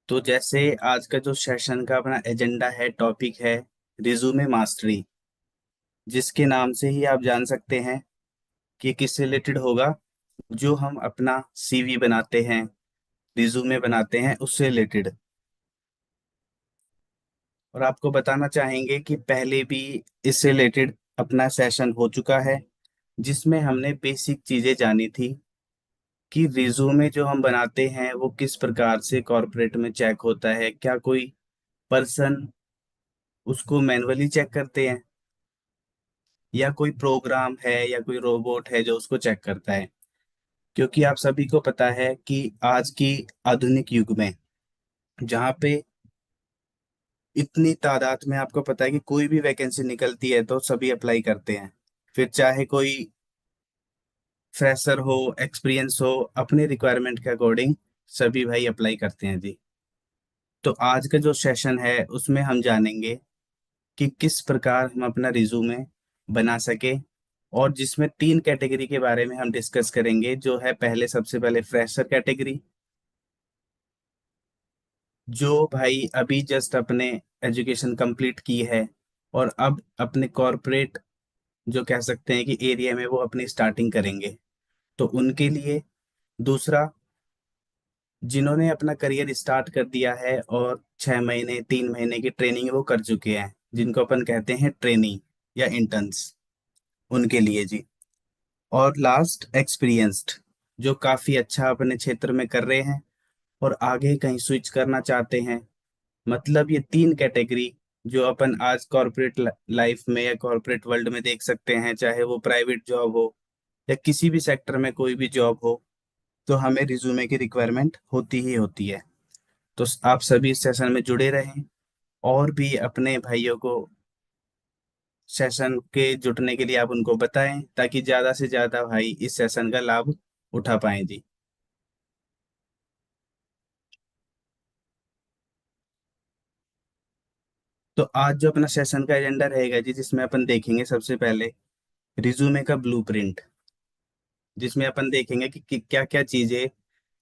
तो जैसे आज का जो सेशन का अपना एजेंडा है, टॉपिक है रिज्यूमे मास्टरी, जिसके नाम से ही आप जान सकते हैं कि किससे रिलेटेड होगा। जो हम अपना सीवी बनाते हैं, रिज्यूमे बनाते हैं, उससे रिलेटेड। और आपको बताना चाहेंगे कि पहले भी इससे रिलेटेड अपना सेशन हो चुका है, जिसमें हमने बेसिक चीजें जानी थी कि रिज्यूमे जो हम बनाते हैं वो किस प्रकार से कॉर्पोरेट में चेक होता है। क्या कोई पर्सन उसको मैन्युअली चेक करते हैं, या कोई प्रोग्राम है या कोई रोबोट है जो उसको चेक करता है। क्योंकि आप सभी को पता है कि आज की आधुनिक युग में, जहाँ पे इतनी तादाद में आपको पता है कि कोई भी वैकेंसी निकलती है तो सभी अप्लाई करते हैं। फिर चाहे कोई फ्रेशर हो, एक्सपीरियंस हो, अपने रिक्वायरमेंट के अकॉर्डिंग सभी भाई अप्लाई करते हैं जी। तो आज का जो सेशन है उसमें हम जानेंगे कि किस प्रकार हम अपना रिज्यूमे बना सके। और जिसमें तीन कैटेगरी के बारे में हम डिस्कस करेंगे, जो है पहले, सबसे पहले फ्रेशर कैटेगरी, जो भाई अभी जस्ट अपने एजुकेशन कंप्लीट की है और अब अपने कॉरपोरेट, जो कह सकते हैं कि एरिया में वो अपनी स्टार्टिंग करेंगे, तो उनके लिए। दूसरा, जिन्होंने अपना करियर स्टार्ट कर दिया है और 6 महीने 3 महीने की ट्रेनिंग वो कर चुके हैं, जिनको अपन कहते हैं ट्रेनी या इंटर्न्स, उनके लिए जी। और लास्ट, एक्सपीरियंस्ड, जो काफी अच्छा अपने क्षेत्र में कर रहे हैं और आगे कहीं स्विच करना चाहते हैं। मतलब ये तीन कैटेगरी जो अपन आज कॉर्पोरेट लाइफ में या कॉर्पोरेट वर्ल्ड में देख सकते हैं, चाहे वो प्राइवेट जॉब हो या किसी भी सेक्टर में कोई भी जॉब हो, तो हमें रिज्यूमे की रिक्वायरमेंट होती ही होती है। तो आप सभी इस सेशन में जुड़े रहें और भी अपने भाइयों को सेशन के जुटने के लिए आप उनको बताएं, ताकि ज्यादा से ज्यादा भाई इस सेशन का लाभ उठा पाएं जी। तो आज जो अपना सेशन का एजेंडा रहेगा जी, जिसमें अपन देखेंगे सबसे पहले रिज्यूमे का ब्लूप्रिंट, जिसमें अपन देखेंगे कि क्या क्या चीजें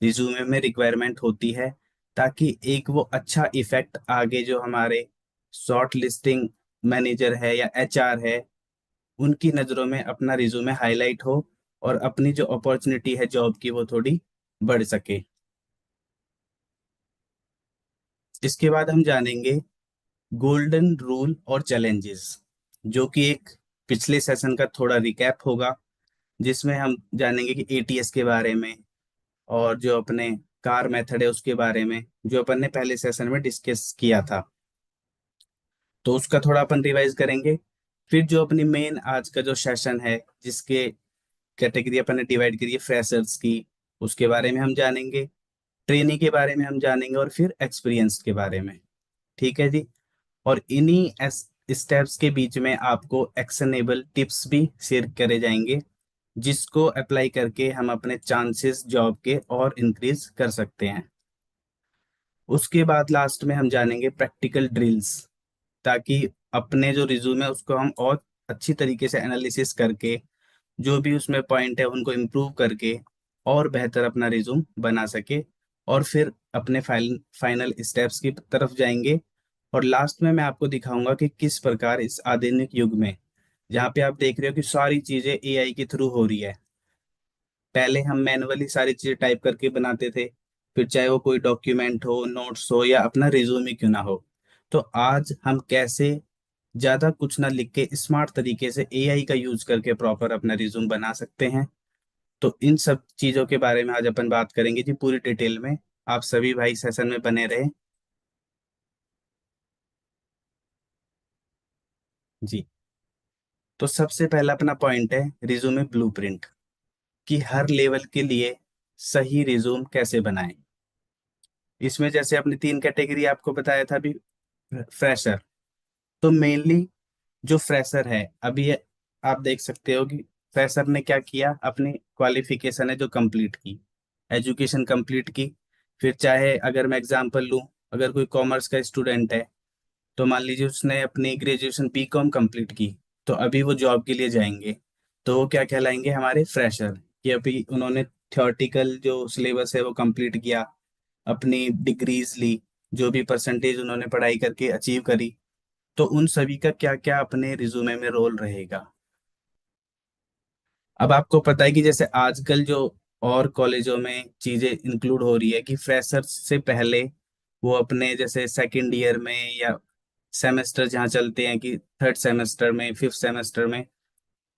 रिज्यूमे में रिक्वायरमेंट होती है, ताकि एक वो अच्छा इफेक्ट आगे जो हमारे शॉर्ट लिस्टिंग मैनेजर है या एचआर है, उनकी नज़रों में अपना रिज्यूमे हाईलाइट हो और अपनी जो अपॉर्चुनिटी है जॉब की वो थोड़ी बढ़ सके। इसके बाद हम जानेंगे गोल्डन रूल और चैलेंजेस, जो कि एक पिछले सेशन का थोड़ा रिकैप होगा, जिसमें हम जानेंगे कि एटीएस के बारे में और जो अपने कार मेथड है उसके बारे में, जो अपन ने पहले सेशन में डिस्कस किया था। तो उसका थोड़ा अपन रिवाइज करेंगे। फिर जो अपनी मेन आज का जो सेशन है, जिसके कैटेगरी अपन ने डिवाइड करी है फ्रेशर्स की, उसके बारे में हम जानेंगे। ट्रेनिंग के बारे में हम जानेंगे और फिर एक्सपीरियंस के बारे में। ठीक है जी। और इन्हीं स्टेप्स के बीच में आपको एक्शनेबल टिप्स भी शेयर करे जाएंगे, जिसको अप्लाई करके हम अपने चांसेस जॉब के और इंक्रीज कर सकते हैं। उसके बाद लास्ट में हम जानेंगे प्रैक्टिकल ड्रिल्स, ताकि अपने जो रिज्यूम है उसको हम और अच्छी तरीके से एनालिसिस करके, जो भी उसमें पॉइंट है उनको इम्प्रूव करके और बेहतर अपना रिज्यूम बना सके। और फिर अपने फाइनल स्टेप्स की तरफ जाएंगे। और लास्ट में मैं आपको दिखाऊंगा कि किस प्रकार इस आधुनिक युग में, जहाँ पे आप देख रहे हो कि सारी चीजें एआई के थ्रू हो रही है, पहले हम मैनुअली सारी चीजें टाइप करके बनाते थे, फिर चाहे वो कोई डॉक्यूमेंट हो, नोट्स हो, या अपना रिज्यूम ही क्यों ना हो। तो आज हम कैसे ज्यादा कुछ ना लिख के स्मार्ट तरीके से एआई का यूज करके प्रॉपर अपना रिज्यूम बना सकते हैं। तो इन सब चीजों के बारे में आज अपन बात करेंगे जी, पूरी डिटेल में। आप सभी भाई सेशन में बने रहे जी। तो सबसे पहला अपना पॉइंट है रिज्यूमे ब्लूप्रिंट, कि हर लेवल के लिए सही रिज्यूम कैसे बनाएं। इसमें जैसे अपनी तीन कैटेगरी आपको बताया था अभी। फ्रेशर, तो मेनली जो फ्रेशर है अभी, आप देख सकते हो कि फ्रेशर ने क्या किया, अपनी क्वालिफिकेशन है जो कंप्लीट की, एजुकेशन कंप्लीट की। फिर चाहे अगर मैं एग्जांपल लूं, अगर कोई कॉमर्स का स्टूडेंट है, तो मान लीजिए उसने अपनी ग्रेजुएशन बीकॉम कंप्लीट की, तो अभी वो जॉब के लिए जाएंगे, तो वो क्या कहलाएंगे, हमारे फ्रेशर। कि अभी उन्होंने थ्योरेटिकल जो सिलेबस है वो कंप्लीट किया, अपनी डिग्रीज ली, जो भी परसेंटेज उन्होंने पढ़ाई करके अचीव करी, तो उन सभी का क्या क्या अपने रिज्यूमे में रोल रहेगा। अब आपको पता है कि जैसे आजकल जो और कॉलेजों में चीजें इंक्लूड हो रही है कि फ्रेशर्स से पहले वो अपने जैसे सेकंड ईयर में या सेमेस्टर जहाँ चलते हैं कि थर्ड सेमेस्टर में फिफ्थ सेमेस्टर में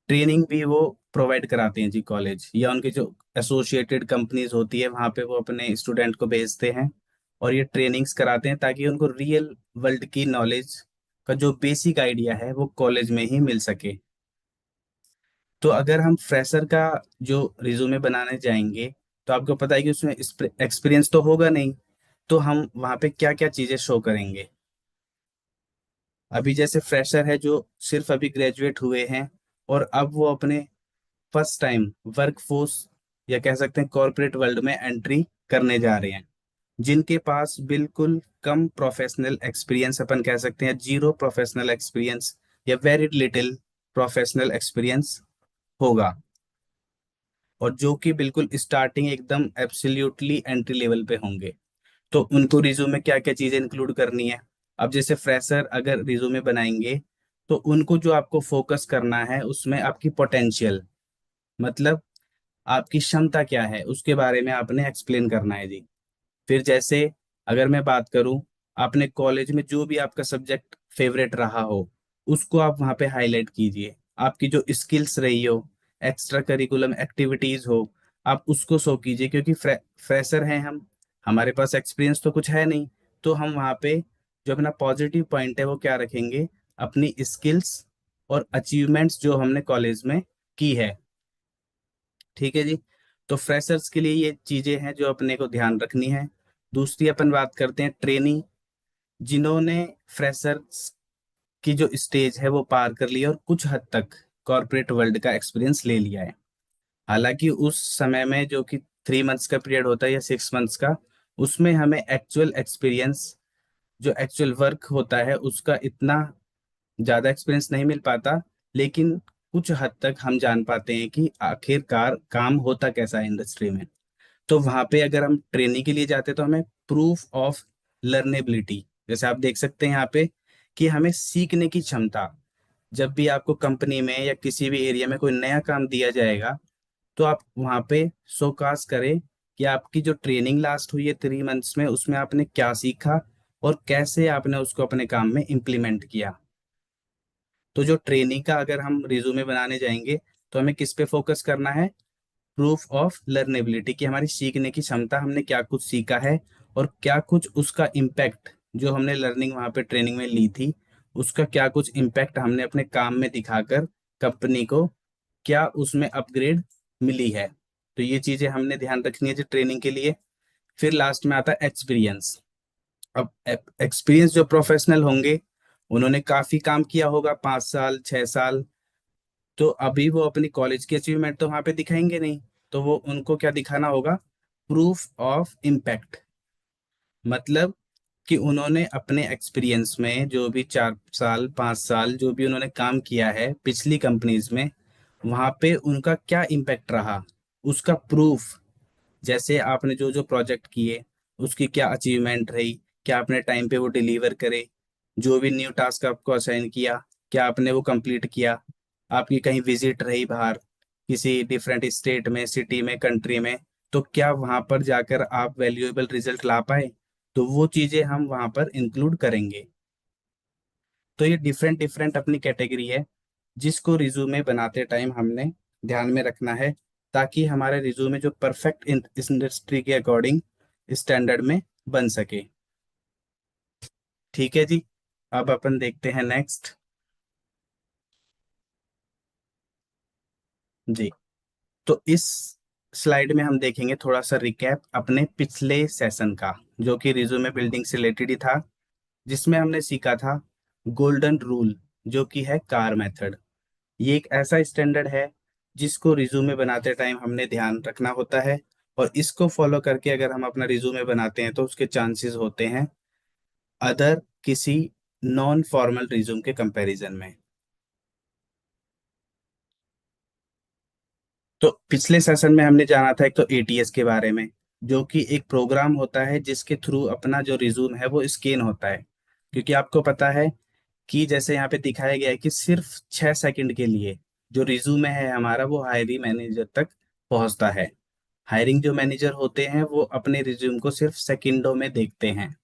ट्रेनिंग भी वो प्रोवाइड कराते हैं जी कॉलेज, या उनके जो एसोसिएटेड कंपनीज होती है वहाँ पे वो अपने स्टूडेंट को भेजते हैं और ये ट्रेनिंग्स कराते हैं ताकि उनको रियल वर्ल्ड की नॉलेज का जो बेसिक आइडिया है वो कॉलेज में ही मिल सके। तो अगर हम फ्रेशर का जो रिज्यूमे बनाने जाएंगे, तो आपको पता है कि उसमें एक्सपीरियंस तो होगा नहीं, तो हम वहाँ पे क्या क्या चीजें शो करेंगे। अभी जैसे फ्रेशर है जो सिर्फ अभी ग्रेजुएट हुए हैं और अब वो अपने फर्स्ट टाइम वर्क फोर्स या कह सकते हैं कॉर्पोरेट वर्ल्ड में एंट्री करने जा रहे हैं, जिनके पास बिल्कुल कम प्रोफेशनल एक्सपीरियंस, अपन कह सकते हैं जीरो प्रोफेशनल एक्सपीरियंस या वेरी लिटिल प्रोफेशनल एक्सपीरियंस होगा, और जो कि बिल्कुल स्टार्टिंग एकदम एब्सोल्युटली एंट्री लेवल पे होंगे। तो उनको रिज्यूमे में क्या क्या चीजें इंक्लूड करनी है। अब जैसे फ्रेशर अगर रिज्यूमे बनाएंगे, तो उनको जो आपको फोकस करना है उसमें आपकी पोटेंशियल, मतलब आपकी क्षमता क्या है उसके बारे में आपने एक्सप्लेन करना है जी। फिर जैसे अगर मैं बात करूं, आपने कॉलेज में जो भी आपका सब्जेक्ट फेवरेट रहा हो उसको आप वहां पे हाईलाइट कीजिए। आपकी जो स्किल्स रही हो, एक्स्ट्रा करिकुलम एक्टिविटीज हो, आप उसको शो कीजिए, क्योंकि फ्रेशर हैं हम, हमारे पास एक्सपीरियंस तो कुछ है नहीं। तो हम वहाँ पे जो अपना पॉजिटिव पॉइंट है वो क्या रखेंगे, अपनी स्किल्स और अचीवमेंट्स जो हमने कॉलेज में की है। ठीक है जी। तो फ्रेशर्स के लिए ये चीजें हैं जो अपने को ध्यान रखनी है। दूसरी अपन बात करते हैं ट्रेनी, जिन्होंने फ्रेशर्स की जो स्टेज है वो पार कर लिया और कुछ हद तक कॉर्पोरेट वर्ल्ड का एक्सपीरियंस ले लिया है। हालांकि उस समय में जो कि 3 मंथ्स का पीरियड होता है या 6 मंथ्स का, उसमें हमें एक्चुअल एक्सपीरियंस, जो एक्चुअल वर्क होता है उसका इतना ज्यादा एक्सपीरियंस नहीं मिल पाता, लेकिन कुछ हद तक हम जान पाते हैं कि आखिरकार काम होता कैसा है इंडस्ट्री में। तो वहां पे अगर हम ट्रेनिंग के लिए जाते हैं तो हमें प्रूफ ऑफ लर्नेबिलिटी, जैसे आप देख सकते हैं यहाँ पे कि हमें सीखने की क्षमता, जब भी आपको कंपनी में या किसी भी एरिया में कोई नया काम दिया जाएगा, तो आप वहां पे शोकास करें कि आपकी जो ट्रेनिंग लास्ट हुई है 3 मंथ्स में उसमें आपने क्या सीखा और कैसे आपने उसको अपने काम में इम्प्लीमेंट किया। तो जो ट्रेनिंग का अगर हम रिज्यूमे बनाने जाएंगे, तो हमें किस पे फोकस करना है, प्रूफ ऑफ लर्नेबिलिटी, कि हमारी सीखने की क्षमता, हमने क्या कुछ सीखा है और क्या कुछ उसका इम्पैक्ट, जो हमने लर्निंग वहाँ पे ट्रेनिंग में ली थी उसका क्या कुछ इम्पैक्ट हमने अपने काम में दिखाकर कंपनी को क्या उसमें अपग्रेड मिली है। तो ये चीजें हमने ध्यान रखनी है जो ट्रेनिंग के लिए। फिर लास्ट में आता है एक्सपीरियंस। अब एक्सपीरियंस जो प्रोफेशनल होंगे, उन्होंने काफी काम किया होगा, 5 साल 6 साल, तो अभी वो अपनी कॉलेज की अचीवमेंट तो वहां पे दिखाएंगे नहीं, तो वो उनको क्या दिखाना होगा, प्रूफ ऑफ इम्पैक्ट, मतलब कि उन्होंने अपने एक्सपीरियंस में जो भी 4 साल 5 साल जो भी उन्होंने काम किया है पिछली कंपनीज में, वहां पे उनका क्या इम्पैक्ट रहा, उसका प्रूफ। जैसे आपने जो जो प्रोजेक्ट किए उसकी क्या अचीवमेंट रही, क्या आपने टाइम पे वो डिलीवर करे, जो भी न्यू टास्क आपको असाइन किया क्या आपने वो कंप्लीट किया, आपकी कहीं विजिट रही बाहर किसी डिफरेंट स्टेट में, सिटी में, कंट्री में, तो क्या वहां पर जाकर आप वैल्यूएबल रिजल्ट ला पाए, तो वो चीजें हम वहां पर इंक्लूड करेंगे। तो ये डिफरेंट डिफरेंट अपनी कैटेगरी है जिसको रिज्यूमे बनाते टाइम हमने ध्यान में रखना है, ताकि हमारे रिज्यूमे जो परफेक्ट इस इंडस्ट्री के अकॉर्डिंग स्टैंडर्ड में बन सके। ठीक है जी। अब अपन देखते हैं नेक्स्ट। जी। तो इस स्लाइड में हम देखेंगे थोड़ा सा रिकैप अपने पिछले सेशन का, जो कि रिज्यूमे बिल्डिंग से रिलेटेड ही था, जिसमें हमने सीखा था गोल्डन रूल, जो कि है कार मेथड। ये एक ऐसा स्टैंडर्ड है जिसको रिज्यूमे बनाते टाइम हमने ध्यान रखना होता है, और इसको फॉलो करके अगर हम अपना रिज्यूमे बनाते हैं तो उसके चांसेस होते हैं अदर किसी नॉन फॉर्मल रिज्यूम के कंपैरिजन में। तो पिछले सेशन में हमने जाना था एक तो एटीएस के बारे में, जो कि एक प्रोग्राम होता है जिसके थ्रू अपना जो रिज्यूम है वो स्कैन होता है। क्योंकि आपको पता है कि जैसे यहाँ पे दिखाया गया है कि सिर्फ 6 सेकंड के लिए जो रिज्यूमे है हमारा वो हायरिंग मैनेजर तक पहुंचता है। हायरिंग जो मैनेजर होते हैं वो अपने रिज्यूम को सिर्फ सेकंडों में देखते हैं।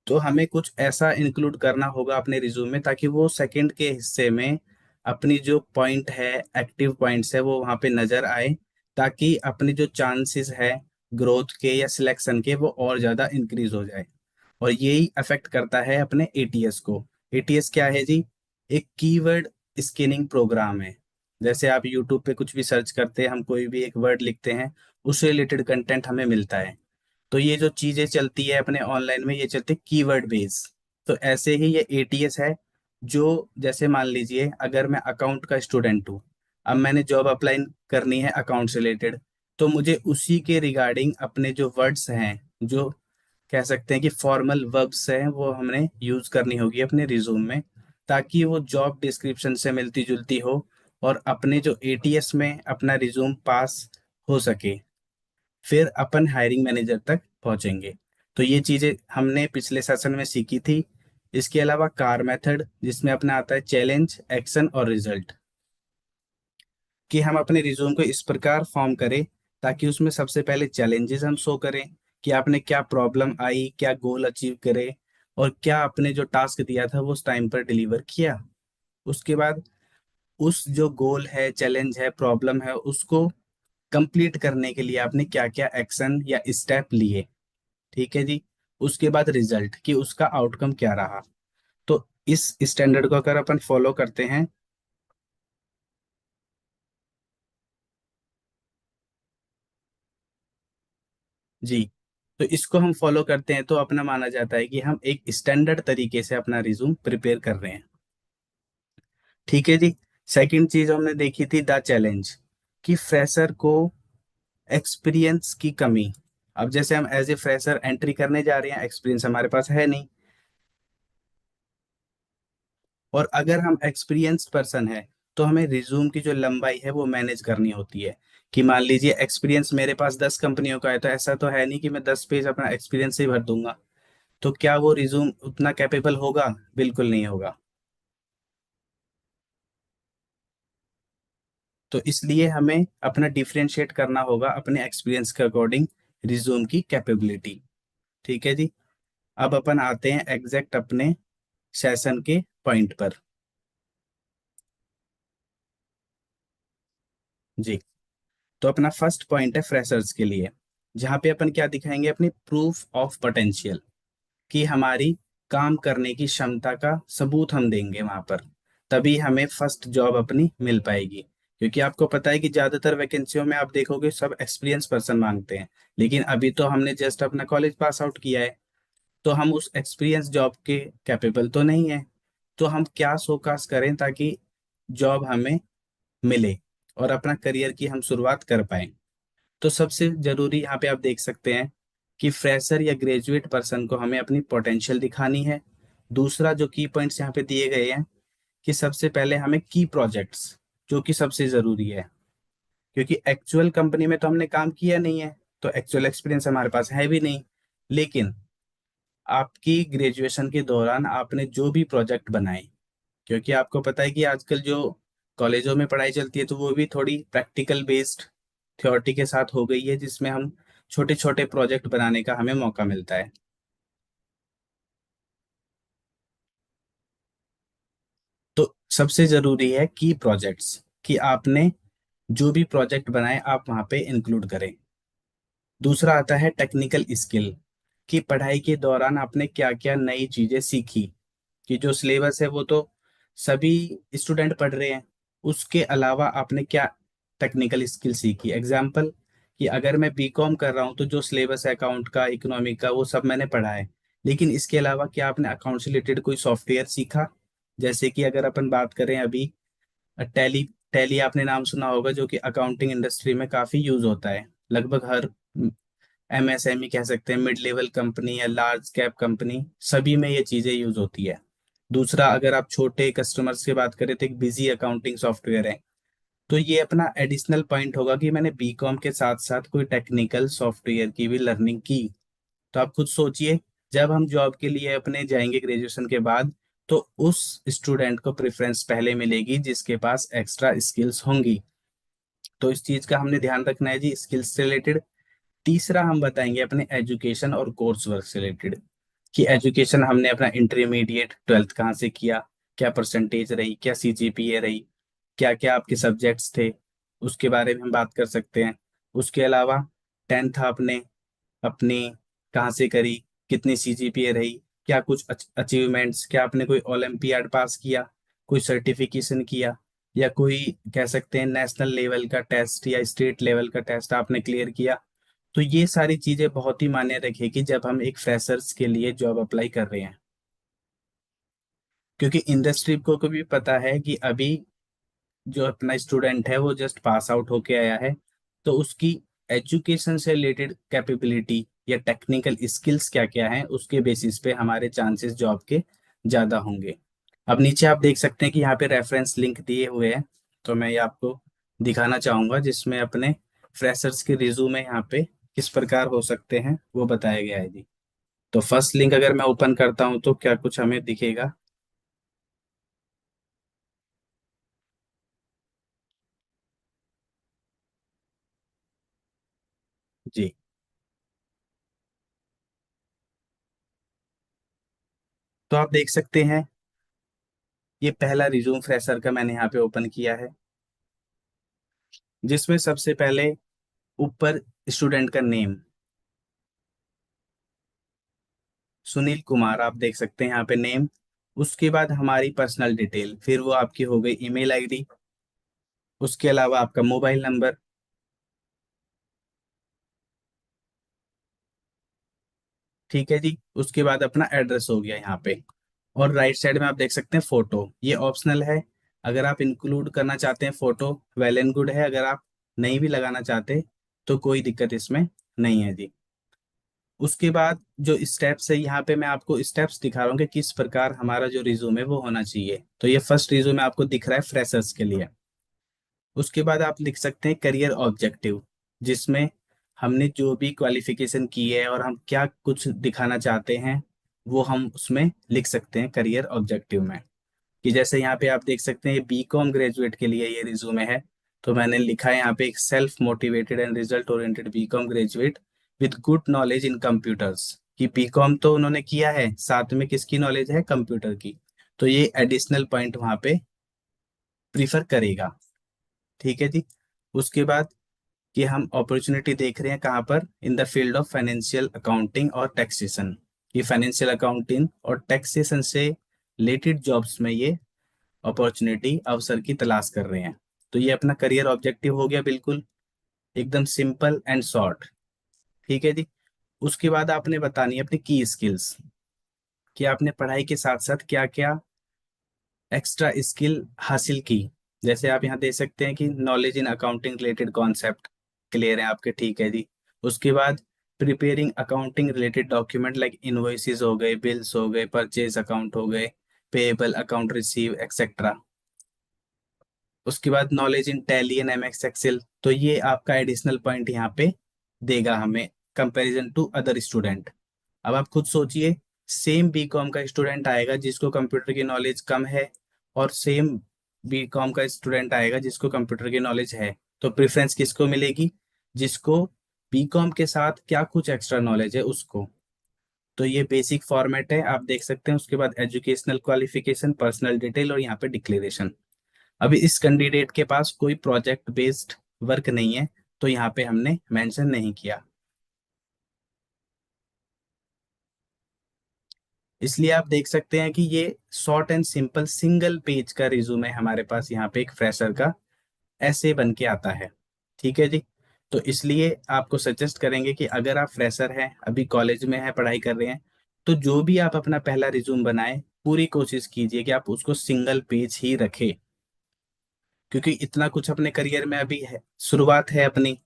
तो हमें कुछ ऐसा इंक्लूड करना होगा अपने रिज्यूम में ताकि वो सेकंड के हिस्से में अपनी जो पॉइंट है, एक्टिव पॉइंट्स है, वो वहाँ पे नजर आए, ताकि अपने जो चांसेस है ग्रोथ के या सिलेक्शन के वो और ज़्यादा इंक्रीज हो जाए। और यही अफेक्ट करता है अपने एटीएस को। एटीएस क्या है जी? एक कीवर्ड स्कैनिंग प्रोग्राम है। जैसे आप यूट्यूब पे कुछ भी सर्च करते हैं, हम कोई भी एक वर्ड लिखते हैं, उससे रिलेटेड कंटेंट हमें मिलता है। तो ये जो चीजें चलती है अपने ऑनलाइन में, ये चलती है कीवर्ड बेस। तो ऐसे ही ये एटीएस है। जो जैसे मान लीजिए अगर मैं अकाउंट का स्टूडेंट हूँ, अब मैंने जॉब अप्लाई करनी है अकाउंट से रिलेटेड, तो मुझे उसी के रिगार्डिंग अपने जो वर्ड्स हैं, जो कह सकते हैं कि फॉर्मल वर्ब्स हैं, वो हमने यूज करनी होगी अपने रिज्यूम में, ताकि वो जॉब डिस्क्रिप्शन से मिलती जुलती हो और अपने जो एटीएस में अपना रिज्यूम पास हो सके। फिर अपन हायरिंग मैनेजर तक पहुंचेंगे। तो ये चीजें हमने पिछले सेशन में सीखी थी। इसके अलावा कार मेथड, जिसमें अपना आता है चैलेंज, एक्शन और रिजल्ट, कि हम अपने रिज्यूम को इस प्रकार फॉर्म करें ताकि उसमें सबसे पहले चैलेंजेस हम शो करें कि आपने क्या प्रॉब्लम आई, क्या गोल अचीव करे, और क्या आपने जो टास्क दिया था वो उस टाइम पर डिलीवर किया। उसके बाद उस जो गोल है, चैलेंज है, प्रॉब्लम है, उसको कंप्लीट करने के लिए आपने क्या क्या एक्शन या स्टेप लिए। ठीक है जी। उसके बाद रिजल्ट, कि उसका आउटकम क्या रहा। तो इस स्टैंडर्ड को अगर अपन फॉलो करते हैं जी, तो इसको हम फॉलो करते हैं तो अपना माना जाता है कि हम एक स्टैंडर्ड तरीके से अपना रिज्यूम प्रिपेयर कर रहे हैं। ठीक है जी। सेकंड चीज हमने देखी थी द चैलेंज, कि फ्रेशर को एक्सपीरियंस की कमी। अब जैसे हम एज ए फ्रेशर एंट्री करने जा रहे हैं, एक्सपीरियंस हमारे पास है नहीं, और अगर हम एक्सपीरियंस्ड पर्सन है तो हमें रिज्यूम की जो लंबाई है वो मैनेज करनी होती है। कि मान लीजिए एक्सपीरियंस मेरे पास 10 कंपनियों का है, तो ऐसा तो है नहीं कि मैं 10 पेज अपना एक्सपीरियंस से ही भर दूंगा। तो क्या वो रिज्यूम उतना कैपेबल होगा? बिल्कुल नहीं होगा। तो इसलिए हमें अपना डिफरेंशिएट करना होगा अपने एक्सपीरियंस के अकॉर्डिंग रिज्यूम की कैपेबिलिटी। ठीक है जी। अब अपन आते हैं एग्जैक्ट अपने सेशन के पॉइंट पर। जी। तो अपना फर्स्ट पॉइंट है फ्रेशर्स के लिए, जहाँ पे अपन क्या दिखाएंगे? अपनी प्रूफ ऑफ पोटेंशियल, कि हमारी काम करने की क्षमता का सबूत हम देंगे वहां पर। तभी हमें फर्स्ट जॉब अपनी मिल पाएगी। क्योंकि आपको पता है कि ज्यादातर वैकेंसियों में आप देखोगे सब एक्सपीरियंस पर्सन मांगते हैं, लेकिन अभी तो हमने जस्ट अपना कॉलेज पास आउट किया है, तो हम उस एक्सपीरियंस जॉब के कैपेबल तो नहीं है। तो हम क्या शोकास करें ताकि जॉब हमें मिले और अपना करियर की हम शुरुआत कर पाए। तो सबसे जरूरी यहाँ पे आप देख सकते हैं कि फ्रेशर या ग्रेजुएट पर्सन को हमें अपनी पोटेंशियल दिखानी है। दूसरा जो की पॉइंट्स यहाँ पे दिए गए हैं, कि सबसे पहले हमें की प्रोजेक्ट्स, जो कि सबसे जरूरी है, क्योंकि एक्चुअल कंपनी में तो हमने काम किया नहीं है, तो एक्चुअल एक्सपीरियंस हमारे पास है भी नहीं। लेकिन आपकी ग्रेजुएशन के दौरान आपने जो भी प्रोजेक्ट बनाए, क्योंकि आपको पता है कि आजकल जो कॉलेजों में पढ़ाई चलती है तो वो भी थोड़ी प्रैक्टिकल बेस्ड थ्योरिटी के साथ हो गई है, जिसमें हम छोटे छोटे प्रोजेक्ट बनाने का हमें मौका मिलता है। तो सबसे जरूरी है की प्रोजेक्ट्स, कि आपने जो भी प्रोजेक्ट बनाए आप वहां पे इंक्लूड करें। दूसरा आता है टेक्निकल स्किल, कि पढ़ाई के दौरान आपने क्या क्या नई चीजें सीखी। कि जो सिलेबस है वो तो सभी स्टूडेंट पढ़ रहे हैं, उसके अलावा आपने क्या टेक्निकल स्किल सीखी। एग्जाम्पल, कि अगर मैं बीकॉम कर रहा हूँ तो जो सिलेबस है अकाउंट का, इकोनॉमिक का, वो सब मैंने पढ़ा है, लेकिन इसके अलावा क्या आपने अकाउंट से रिलेटेड कोई सॉफ्टवेयर सीखा। जैसे कि अगर अपन बात करें अभी, टैली, टैली आपने नाम सुना होगा, जो कि अकाउंटिंग इंडस्ट्री में काफी यूज होता है। लगभग हर एमएसएमई कह सकते हैं, मिड लेवल कंपनी या लार्ज कैप कंपनी, सभी में ये चीजें यूज होती है। दूसरा, अगर आप छोटे कस्टमर्स की बात करें तो एक बिजी अकाउंटिंग सॉफ्टवेयर है। तो ये अपना एडिशनल पॉइंट होगा कि मैंने बीकॉम के साथ साथ कोई टेक्निकल सॉफ्टवेयर की भी लर्निंग की। तो आप खुद सोचिए, जब हम जॉब के लिए अपने जाएंगे ग्रेजुएशन के बाद, तो उस स्टूडेंट को प्रेफरेंस पहले मिलेगी जिसके पास एक्स्ट्रा स्किल्स होंगी। तो इस चीज का हमने ध्यान रखना है जी, स्किल्स से रिलेटेड। तीसरा हम बताएंगे अपने एजुकेशन और कोर्स वर्क से रिलेटेड, कि एजुकेशन हमने अपना इंटरमीडिएट ट्वेल्थ कहाँ से किया, क्या परसेंटेज रही, क्या सीजीपीए रही, क्या क्या आपके सब्जेक्ट्स थे, उसके बारे में हम बात कर सकते हैं। उसके अलावा टेंथ आपने अपनी कहाँ से करी, कितनी सीजीपीए रही, क्या कुछ अचीवमेंट्स, क्या आपने कोई ओलंपियाड पास किया, कोई सर्टिफिकेशन किया, या कोई कह सकते हैं नेशनल लेवल का टेस्ट या स्टेट लेवल का टेस्ट आपने क्लियर किया। तो ये सारी चीजें बहुत ही मायने रखेगी जब हम एक फ्रेशर्स के लिए जॉब अप्लाई कर रहे हैं। क्योंकि इंडस्ट्री को भी पता है कि अभी जो अपना स्टूडेंट है वो जस्ट पास आउट होके आया है, तो उसकी एजुकेशन से रिलेटेड कैपेबिलिटी या टेक्निकल स्किल्स क्या क्या हैं, उसके बेसिस पे हमारे चांसेस जॉब के ज़्यादा होंगे। अब नीचे आप देख सकते हैं कि यहाँ पे रेफरेंस लिंक दिए हुए हैं, तो मैं ये आपको दिखाना चाहूँगा, जिसमें अपने फ्रेशर्स के रिज्यूमे यहाँ पे किस प्रकार हो सकते हैं वो बताया गया है जी। तो फर्स्ट लिंक अगर मैं ओपन करता हूँ तो क्या कुछ हमें दिखेगा। जी, तो आप देख सकते हैं, ये पहला रिज्यूम फ्रेशर का मैंने यहाँ पे ओपन किया है, जिसमें सबसे पहले ऊपर स्टूडेंट का नेम सुनील कुमार आप देख सकते हैं यहाँ पे नेम। उसके बाद हमारी पर्सनल डिटेल, फिर वो आपकी हो गई ईमेल आईडी, उसके अलावा आपका मोबाइल नंबर, ठीक है जी। उसके बाद अपना एड्रेस हो गया यहाँ पे। और राइट साइड में आप देख सकते हैं फोटो, ये ऑप्शनल है। अगर आप इंक्लूड करना चाहते हैं फोटो, वेल एंड गुड है। अगर आप नहीं भी लगाना चाहते तो कोई दिक्कत इसमें नहीं है जी। उसके बाद जो स्टेप्स है, यहाँ पे मैं आपको स्टेप्स दिखा रहा हूँ कि किस प्रकार हमारा जो रिज्यूम है वो होना चाहिए। तो ये फर्स्ट रिज्यूम आपको दिख रहा है फ्रेशर्स के लिए। उसके बाद आप लिख सकते हैं करियर ऑब्जेक्टिव, जिसमें हमने जो भी क्वालिफिकेशन की है और हम क्या कुछ दिखाना चाहते हैं वो हम उसमें लिख सकते हैं करियर ऑब्जेक्टिव में। कि जैसे यहाँ पे आप देख सकते हैं बी कॉम ग्रेजुएट के लिए ये रिज्यूमे है। तो मैंने लिखा है यहाँ पे एक self motivated and result oriented B com graduate with good knowledge in computers. कि बी कॉम तो उन्होंने किया है, साथ में किसकी नॉलेज है, कंप्यूटर की। तो ये एडिशनल पॉइंट वहाँ पे प्रीफर करेगा, ठीक है जी। उसके बाद कि हम अपॉर्चुनिटी देख रहे हैं कहाँ पर, in the field of financial accounting और टैक्सेशन। ये फाइनेंशियल अकाउंटिंग और टैक्सेशन से रिलेटेड जॉब्स में ये अपॉर्चुनिटी अवसर की तलाश कर रहे हैं। तो ये अपना करियर ऑब्जेक्टिव हो गया, बिल्कुल एकदम सिंपल एंड शॉर्ट, ठीक है जी। उसके बाद आपने बतानी है अपनी की स्किल्स, कि आपने पढ़ाई के साथ साथ क्या क्या एक्स्ट्रा स्किल हासिल की। जैसे आप यहाँ देख सकते हैं कि knowledge in accounting related concept clear है आपके, ठीक है जी। उसके बाद preparing accounting related document like invoices हो गए, बिल्स हो गए, परचेज अकाउंट हो गए, पेएबल अकाउंट रिसीव एक्सेट्रा। उसके बाद knowledge in Tally and MS Excel, तो ये आपका एडिशनल पॉइंट यहाँ पे देगा हमें कंपैरिजन टू अदर स्टूडेंट। अब आप खुद सोचिए, सेम बीकॉम का स्टूडेंट आएगा जिसको कंप्यूटर की नॉलेज कम है, और सेम बीकॉम का स्टूडेंट आएगा जिसको कंप्यूटर की नॉलेज है। तो प्रेफरेंस किसको मिलेगी, जिसको बीकॉम के साथ क्या कुछ एक्स्ट्रा नॉलेज है उसको। तो ये बेसिक फॉर्मेट है, आप देख सकते हैं। उसके बाद एजुकेशनल क्वालिफिकेशन, पर्सनल डिटेल, और यहाँ पे डिक्लेरेशन। अभी इस कैंडिडेट के पास कोई प्रोजेक्ट बेस्ड वर्क नहीं है, तो यहाँ पे हमने मेंशन नहीं किया। इसलिए आप देख सकते हैं कि ये short and simple single page का रिज्यूमे हमारे पास यहाँ पे एक फ्रेशर का ऐसे बन के आता है, ठीक है जी। तो इसलिए आपको सजेस्ट करेंगे कि अगर आप फ्रेशर हैं, अभी कॉलेज में हैं, पढ़ाई कर रहे हैं, तो जो भी आप अपना पहला रिज्यूम बनाएं, पूरी कोशिश कीजिए कि आप उसको सिंगल पेज ही रखें। क्योंकि इतना कुछ अपने करियर में अभी है, शुरुआत है अपनी,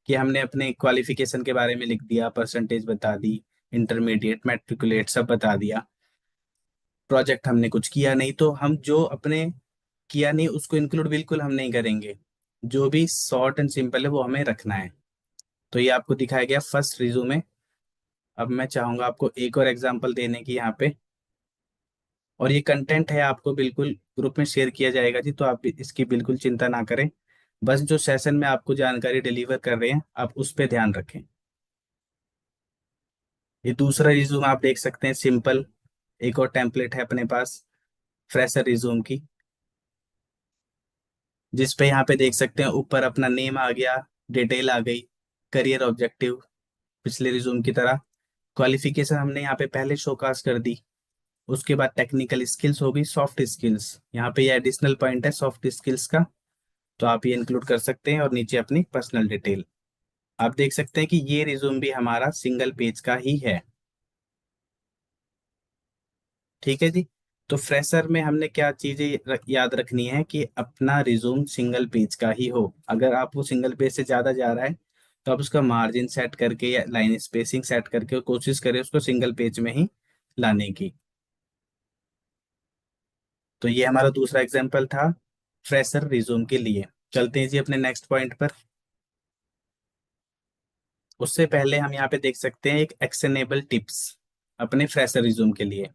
कि हमने अपने क्वालिफिकेशन के बारे में लिख दिया, परसेंटेज बता दी, इंटरमीडिएट मैट्रिकुलेट सब बता दिया, प्रोजेक्ट हमने कुछ किया नहीं। तो हम जो अपने किया नहीं उसको इंक्लूड बिल्कुल हम नहीं करेंगे। जो भी शॉर्ट एंड सिंपल है वो हमें रखना है। तो ये आपको दिखाया गया फर्स्ट रिज्यूमे। अब मैं चाहूंगा आपको एक और एग्जांपल देने की यहाँ पे। और ये कंटेंट है आपको बिल्कुल ग्रुप में शेयर किया जाएगा जी, तो आप इसकी बिल्कुल चिंता ना करें। बस जो सेशन में आपको जानकारी डिलीवर कर रहे हैं आप उस पर ध्यान रखें। ये दूसरा रिज्यूम आप देख सकते हैं, सिंपल। एक और टेम्पलेट है अपने पास फ्रेशर रिज्यूम की, जिस पे यहाँ पे देख सकते हैं ऊपर अपना नेम आ गया, डिटेल आ गई, करियर ऑब्जेक्टिव पिछले रिज्यूम की तरह। क्वालिफिकेशन हमने यहाँ पे पहले शोकास कर दी। उसके बाद टेक्निकल स्किल्स होगी, सॉफ्ट स्किल्स यहाँ पे ये एडिशनल पॉइंट है सॉफ्ट स्किल्स का, तो आप ये इंक्लूड कर सकते हैं। और नीचे अपनी पर्सनल डिटेल। आप देख सकते हैं कि ये रिज्यूम भी हमारा सिंगल पेज का ही है। ठीक है जी। तो फ्रेशर में हमने क्या चीजें याद रखनी है कि अपना रिज्यूम सिंगल पेज का ही हो। अगर आप वो सिंगल पेज से ज्यादा जा रहा है तो आप उसका मार्जिन सेट करके या लाइन स्पेसिंग सेट करके कोशिश करें उसको सिंगल पेज में ही लाने की। तो ये हमारा दूसरा एग्जाम्पल था फ्रेशर रिज्यूम के लिए। चलते हैं जी अपने नेक्स्ट पॉइंट पर। उससे पहले हम यहाँ पे देख सकते हैं एक एक्शनेबल टिप्स अपने फ्रेशर रिज्यूम के लिए,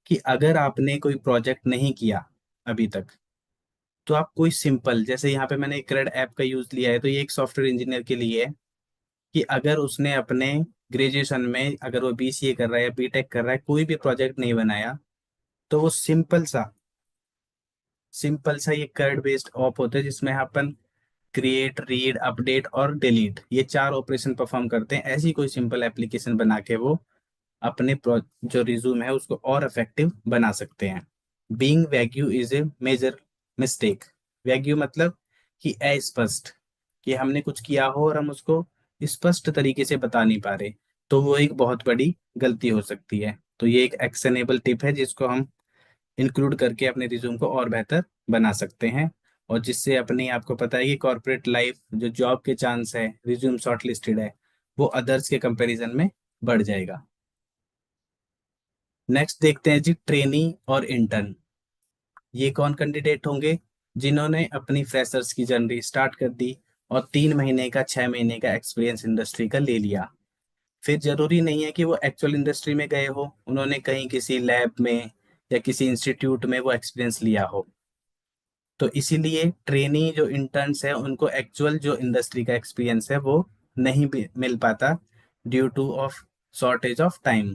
कि अगर आपने कोई प्रोजेक्ट नहीं किया अभी तक, तो आप कोई सिंपल, जैसे यहाँ पे मैंने क्रेड ऐप का यूज लिया है, तो ये एक सॉफ्टवेयर इंजीनियर के लिए है कि अगर उसने अपने ग्रेजुएशन में, अगर वो बीसीए कर रहा है या बीटेक कर रहा है, कोई भी प्रोजेक्ट नहीं बनाया, तो वो सिंपल सा ये कर्ड बेस्ड ऑप होता है जिसमें अपन क्रिएट, रीड, अपडेट और डिलीट ये चार ऑपरेशन परफॉर्म करते हैं। ऐसी कोई सिंपल एप्लीकेशन बना के वो अपने जो रिज्यूम है उसको और इफेक्टिव बना सकते हैं। Being vague is a major mistake. Vague मतलब कि अस्पष्ट, कि हमने कुछ किया हो और हम उसको स्पष्ट तरीके से बता नहीं पा रहे, तो वो एक बहुत बड़ी गलती हो सकती है। तो ये एक एक्शनेबल टिप है जिसको हम इंक्लूड करके अपने रिज्यूम को और बेहतर बना सकते हैं। और जिससे अपनी, आपको पता है कि कॉर्पोरेट लाइफ जो जॉब के चांस है, रिज्यूम शॉर्टलिस्टेड है, वो अदर्स के कंपैरिजन में बढ़ जाएगा। नेक्स्ट देखते हैं जी ट्रेनी और इंटर्न। ये कौन कैंडिडेट होंगे? जिन्होंने अपनी फ्रेशर्स की जर्नी स्टार्ट कर दी और 3 महीने का, 6 महीने का एक्सपीरियंस इंडस्ट्री का ले लिया। फिर जरूरी नहीं है कि वो एक्चुअल इंडस्ट्री में गए हो, उन्होंने कहीं किसी लैब में या किसी इंस्टीट्यूट में वो एक्सपीरियंस लिया हो। तो इसीलिए ट्रेनी जो इंटर्न्स है उनको एक्चुअल जो इंडस्ट्री का एक्सपीरियंस है वो नहीं मिल पाता, due two of shortage of time.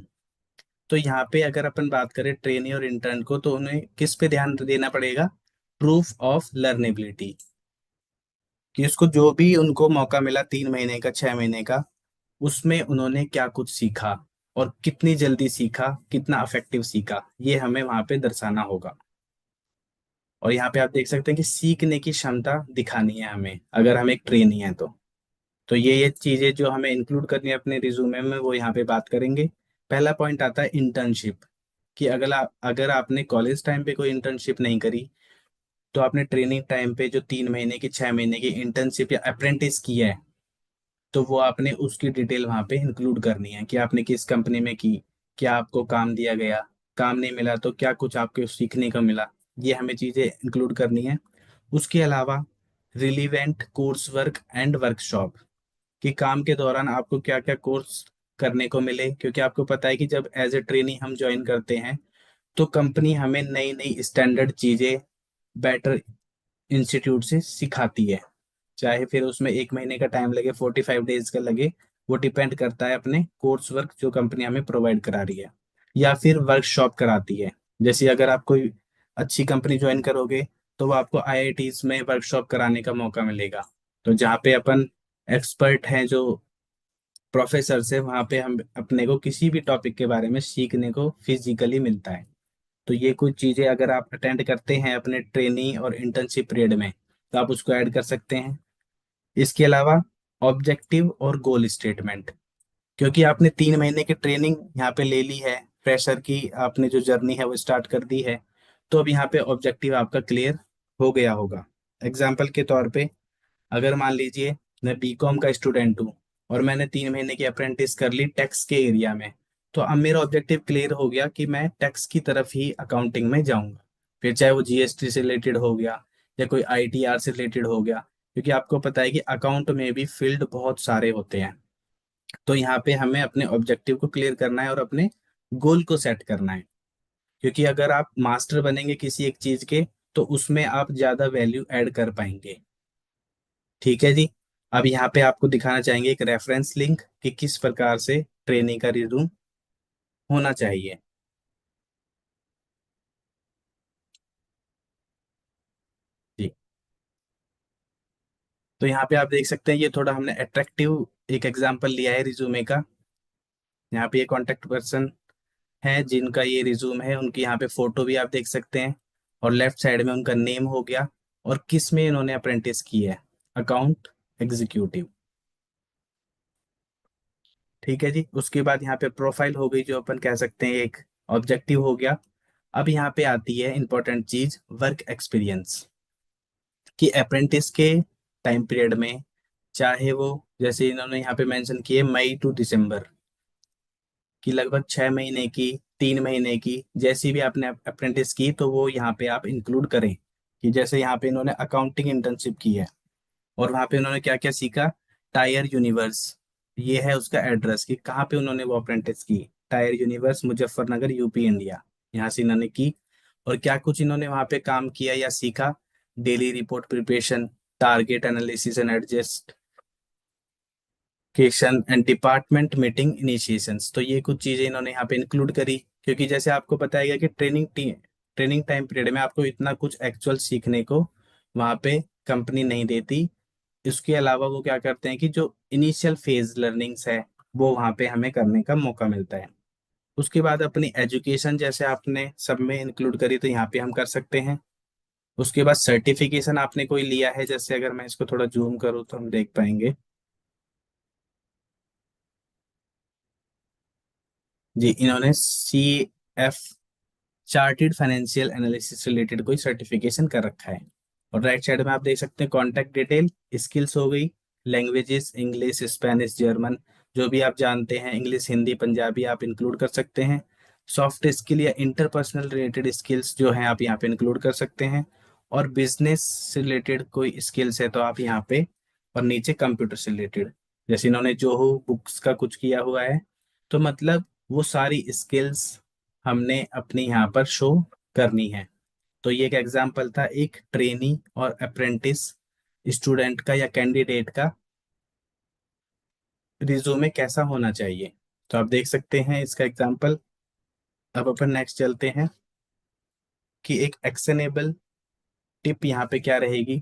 तो यहाँ पे अगर अपन बात करें ट्रेनी और इंटर्न को, तो उन्हें किस पे ध्यान देना पड़ेगा? प्रूफ ऑफ लर्नेबिलिटी, कि उसको जो भी उनको मौका मिला 3 महीने का, 6 महीने का, उसमें उन्होंने क्या कुछ सीखा और कितनी जल्दी सीखा, कितना अफेक्टिव सीखा, ये हमें वहां पे दर्शाना होगा। और यहाँ पे आप देख सकते हैं कि सीखने की क्षमता दिखानी है हमें अगर हम एक ट्रेनी हैं तो ये चीजें जो हमें इंक्लूड करनी है अपने रिज्यूमे में वो यहाँ पे बात करेंगे। पहला पॉइंट आता है इंटर्नशिप, कि अगर आपने कॉलेज टाइम पे कोई इंटर्नशिप नहीं करी, तो आपने ट्रेनिंग टाइम पे जो 3 महीने की, 6 महीने की इंटर्नशिप या अप्रेंटिस की है, तो वो आपने उसकी डिटेल वहाँ पे इंक्लूड करनी है कि आपने किस कंपनी में की, क्या आपको काम दिया गया, काम नहीं मिला तो क्या कुछ आपको सीखने को मिला, ये हमें चीज़ें इंक्लूड करनी है। उसके अलावा relevant course work and workshop, कि काम के दौरान आपको क्या क्या कोर्स करने को मिले, क्योंकि आपको पता है कि जब एज ए ट्रेनी हम ज्वाइन करते हैं तो कंपनी हमें नई नई स्टैंडर्ड चीज़ें बेटर इंस्टीट्यूट से सिखाती है। चाहे फिर उसमें 1 महीने का टाइम लगे, 45 डेज का लगे, वो डिपेंड करता है अपने कोर्स वर्क जो कंपनी हमें प्रोवाइड करा रही है, या फिर वर्कशॉप कराती है। जैसे अगर आप कोई अच्छी कंपनी ज्वाइन करोगे तो वो आपको आईआईटीज में वर्कशॉप कराने का मौका मिलेगा। तो जहाँ पे अपन एक्सपर्ट हैं, जो प्रोफेसर से, वहाँ पे हम अपने को किसी भी टॉपिक के बारे में सीखने को फिजिकली मिलता है। तो ये कुछ चीज़ें अगर आप अटेंड करते हैं अपने ट्रेनी और इंटर्नशिप पीरियड में, तो आप उसको ऐड कर सकते हैं। इसके अलावा ऑब्जेक्टिव और गोल स्टेटमेंट, क्योंकि आपने 3 महीने की ट्रेनिंग यहाँ पे ले ली है, फ्रेशर की आपने जो जर्नी है वो स्टार्ट कर दी है, तो अब यहाँ पे ऑब्जेक्टिव आपका क्लियर हो गया होगा। एग्जाम्पल के तौर पे, अगर मान लीजिए मैं बीकॉम का स्टूडेंट हूँ और मैंने 3 महीने की अप्रेंटिस कर ली टैक्स के एरिया में, तो अब मेरा ऑब्जेक्टिव क्लियर हो गया कि मैं टैक्स की तरफ ही अकाउंटिंग में जाऊंगा। फिर चाहे वो जीएसटी से रिलेटेड हो गया या कोई आईटीआर से रिलेटेड हो गया क्योंकि आपको पता है कि अकाउंट में भी फील्ड बहुत सारे होते हैं। तो यहाँ पे हमें अपने ऑब्जेक्टिव को क्लियर करना है और अपने गोल को सेट करना है। क्योंकि अगर आप मास्टर बनेंगे किसी एक चीज के, तो उसमें आप ज्यादा वैल्यू ऐड कर पाएंगे। ठीक है जी। अब यहाँ पे आपको दिखाना चाहेंगे एक रेफरेंस लिंक कि किस प्रकार से ट्रेनिंग का रिज्यूम होना चाहिए। जी। तो यहाँ पे आप देख सकते हैं, ये थोड़ा हमने अट्रैक्टिव एक एग्जांपल लिया है रिज्यूमे का। यहाँ पे ये कॉन्टेक्ट पर्सन है जिनका ये रिज्यूम है, उनकी यहाँ पे फोटो भी आप देख सकते हैं। और लेफ्ट साइड में उनका नेम हो गया, और किस में इन्होंने अप्रेंटिस की है, अकाउंट एग्जीक्यूटिव। ठीक है जी। उसके बाद यहाँ पे प्रोफाइल हो गई, जो अपन कह सकते हैं एक ऑब्जेक्टिव हो गया। अब यहाँ पे आती है इंपॉर्टेंट चीज, वर्क एक्सपीरियंस। कि अप्रेंटिस के टाइम पीरियड में, चाहे वो, जैसे इन्होंने यहाँ पे मेंशन किए मई टू दिसंबर, कि लगभग 6 महीने की, 3 महीने की, जैसी भी आपने अप्रेंटिस की, तो वो यहाँ पे आप इंक्लूड करें। कि जैसे यहाँ पे इन्होंने अकाउंटिंग इंटर्नशिप की है, और वहाँ पे उन्होंने क्या क्या सीखा। टायर यूनिवर्स, ये है उसका एड्रेस कि कहाँ पे उन्होंने वो अप्रेंटिस की। Tyre universe, Muzaffarnagar, UP, India, यहाँ से इन्होंने की। और क्या कुछ इन्होंने वहाँ पे काम किया या सीखा। Daily report preparation, target analysis and adjustification and department meeting initiations. तो ये कुछ चीजें इन्होंने यहाँ पे इंक्लूड करी, क्योंकि जैसे आपको बताया गया कि ट्रेनिंग टाइम पीरियड में आपको इतना कुछ एक्चुअल सीखने को वहाँ पे कंपनी नहीं देती। इसके अलावा वो क्या करते हैं कि जो इनिशियल फेज लर्निंग्स है, वो वहाँ पे हमें करने का मौका मिलता है। उसके बाद अपनी एजुकेशन जैसे आपने सब में इंक्लूड करी, तो यहाँ पे हम कर सकते हैं। उसके बाद सर्टिफिकेशन आपने कोई लिया है, जैसे अगर मैं इसको थोड़ा जूम करूँ तो हम देख पाएंगे। जी, इन्होंने CF, chartered financial analysis related कोई सर्टिफिकेशन कर रखा है। और राइट साइड में आप देख सकते हैं कॉन्टैक्ट डिटेल, स्किल्स हो गई, लैंग्वेजेस इंग्लिश, स्पेनिश, जर्मन, जो भी आप जानते हैं, इंग्लिश, हिंदी, पंजाबी आप इंक्लूड कर सकते हैं। सॉफ्ट स्किल या इंटरपर्सनल रिलेटेड स्किल्स जो हैं आप यहाँ पे इंक्लूड कर सकते हैं। और बिजनेस से रिलेटेड कोई स्किल्स है तो आप यहाँ पे, और नीचे कंप्यूटर से रिलेटेड, जैसे इन्होंने जोहो बुक्स का कुछ किया हुआ है, तो मतलब वो सारी स्किल्स हमने अपने यहाँ पर शो करनी है। तो ये एक एग्जाम्पल था एक ट्रेनी और अप्रेंटिस स्टूडेंट का या कैंडिडेट का रिज्यूमे कैसा होना चाहिए। तो आप देख सकते हैं इसका एग्जाम्पल। अब अपन नेक्स्ट चलते हैं कि एक एक्शनेबल टिप यहाँ पे क्या रहेगी,